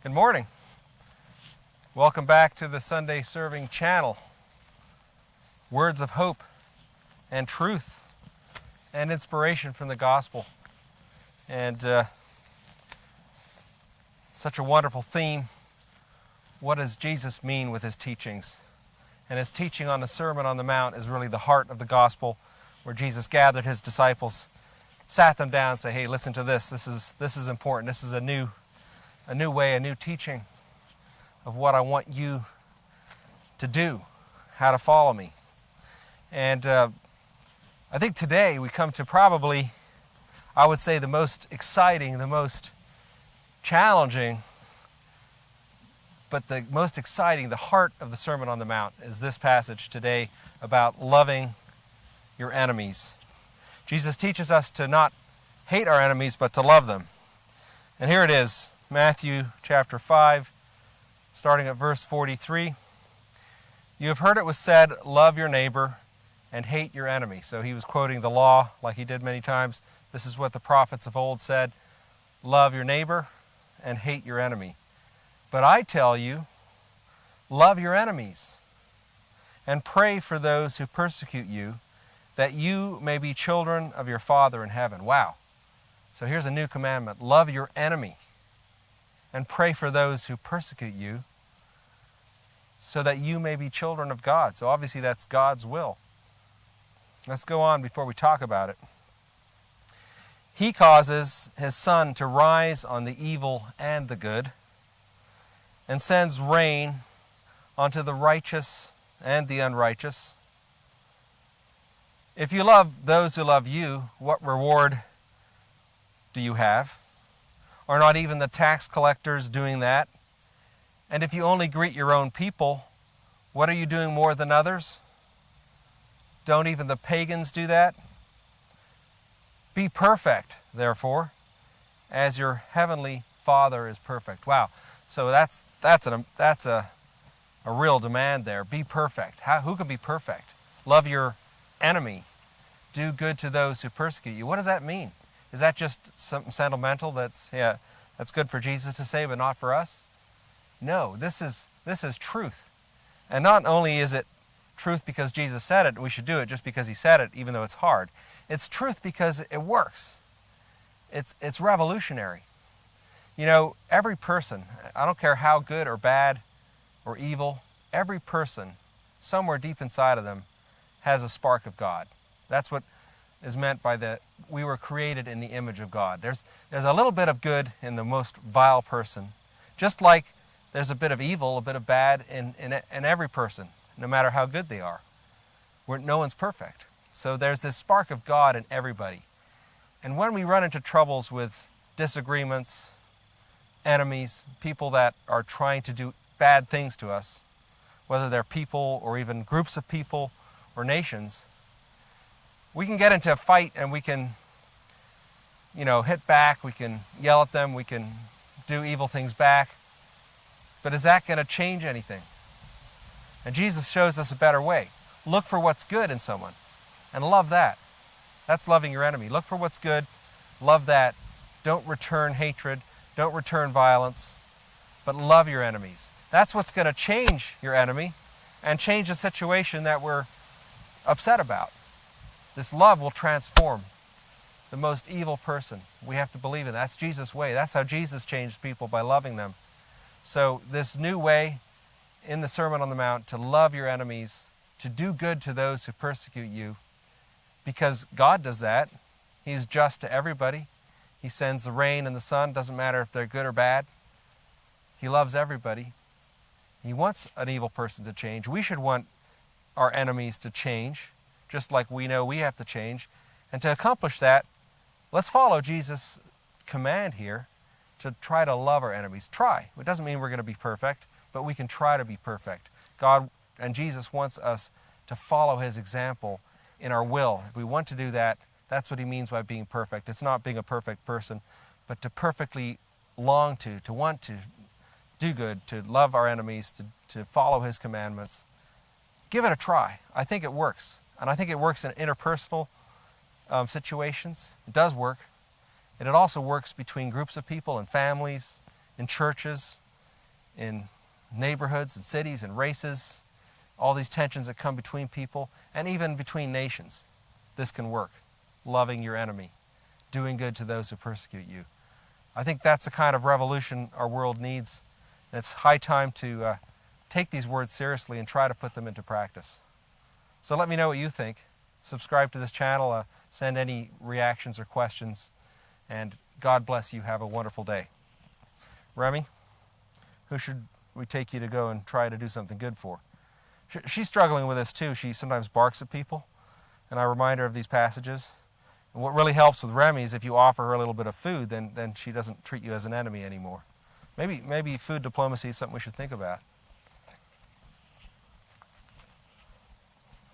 Good morning. Welcome back to the Sunday Serving channel. Words of hope and truth and inspiration from the gospel. And such a wonderful theme. What does Jesus mean with his teachings? And his teaching on the Sermon on the Mount is really the heart of the gospel, where Jesus gathered his disciples, sat them down and said, hey, listen to this. This is important. This is a new way, a new teaching of what I want you to do, how to follow me. And I think today we come to probably, I would say, the most exciting, the most challenging, but the most exciting, the heart of the Sermon on the Mount is this passage today about loving your enemies. Jesus teaches us to not hate our enemies, but to love them. And here it is, Matthew chapter 5, starting at verse 43. You have heard it was said, love your neighbor and hate your enemy. So he was quoting the law like he did many times. This is what the prophets of old said, love your neighbor and hate your enemy. But I tell you, love your enemies and pray for those who persecute you, that you may be children of your Father in heaven. Wow. So here's a new commandment. Love your enemy and pray for those who persecute you, so that you may be children of God. So obviously that's God's will. Let's go on before we talk about it. He causes his sun to rise on the evil and the good, and sends rain onto the righteous and the unrighteous. If you love those who love you, what reward do you have? Are not even the tax collectors doing that? And if you only greet your own people, what are you doing more than others? Don't even the pagans do that? Be perfect, therefore, as your heavenly Father is perfect. Wow. So that's a real demand there. Be perfect. Who can be perfect? Love your enemy. Do good to those who persecute you. What does that mean? Is that just something sentimental that's good for Jesus to say, but not for us? No, this is truth. And not only is it truth because Jesus said it, we should do it just because he said it, even though it's hard. It's truth because it works. It's revolutionary. You know, every person, I don't care how good or bad or evil, every person, somewhere deep inside of them, has a spark of God. That's what is meant by we were created in the image of God. There's a little bit of good in the most vile person, just like there's a bit of evil, a bit of bad in every person, no matter how good they are. No one's perfect. So there's this spark of God in everybody. And when we run into troubles with disagreements, enemies, people that are trying to do bad things to us, whether they're people or even groups of people or nations, we can get into a fight and we can, hit back, we can yell at them, we can do evil things back. But is that going to change anything? And Jesus shows us a better way. Look for what's good in someone and love that. That's loving your enemy. Look for what's good, love that. Don't return hatred, don't return violence, but love your enemies. That's what's going to change your enemy and change the situation that we're upset about. This love will transform the most evil person. We have to believe in that. That's Jesus' way. That's how Jesus changed people, by loving them. So this new way in the Sermon on the Mount, to love your enemies, to do good to those who persecute you, because God does that. He's just to everybody. He sends the rain and the sun. Doesn't matter if they're good or bad. He loves everybody. He wants an evil person to change. We should want our enemies to change, just like we know we have to change. And to accomplish that, let's follow Jesus' command here to try to love our enemies. Try. It doesn't mean we're going to be perfect, but we can try to be perfect. God and Jesus wants us to follow his example in our will. If we want to do that, that's what he means by being perfect. It's not being a perfect person, but to perfectly long to want to do good, to love our enemies, to follow his commandments. Give it a try. I think it works. And I think it works in interpersonal situations. It does work. And it also works between groups of people and families, in churches, in neighborhoods and cities and races, all these tensions that come between people, and even between nations. This can work. Loving your enemy, doing good to those who persecute you. I think that's the kind of revolution our world needs. It's high time to take these words seriously and try to put them into practice. So let me know what you think. Subscribe to this channel, send any reactions or questions, and God bless you. Have a wonderful day. Remy, who should we take you to go and try to do something good for? She's struggling with this too. She sometimes barks at people, and I remind her of these passages. And what really helps with Remy is if you offer her a little bit of food, then she doesn't treat you as an enemy anymore. Maybe food diplomacy is something we should think about.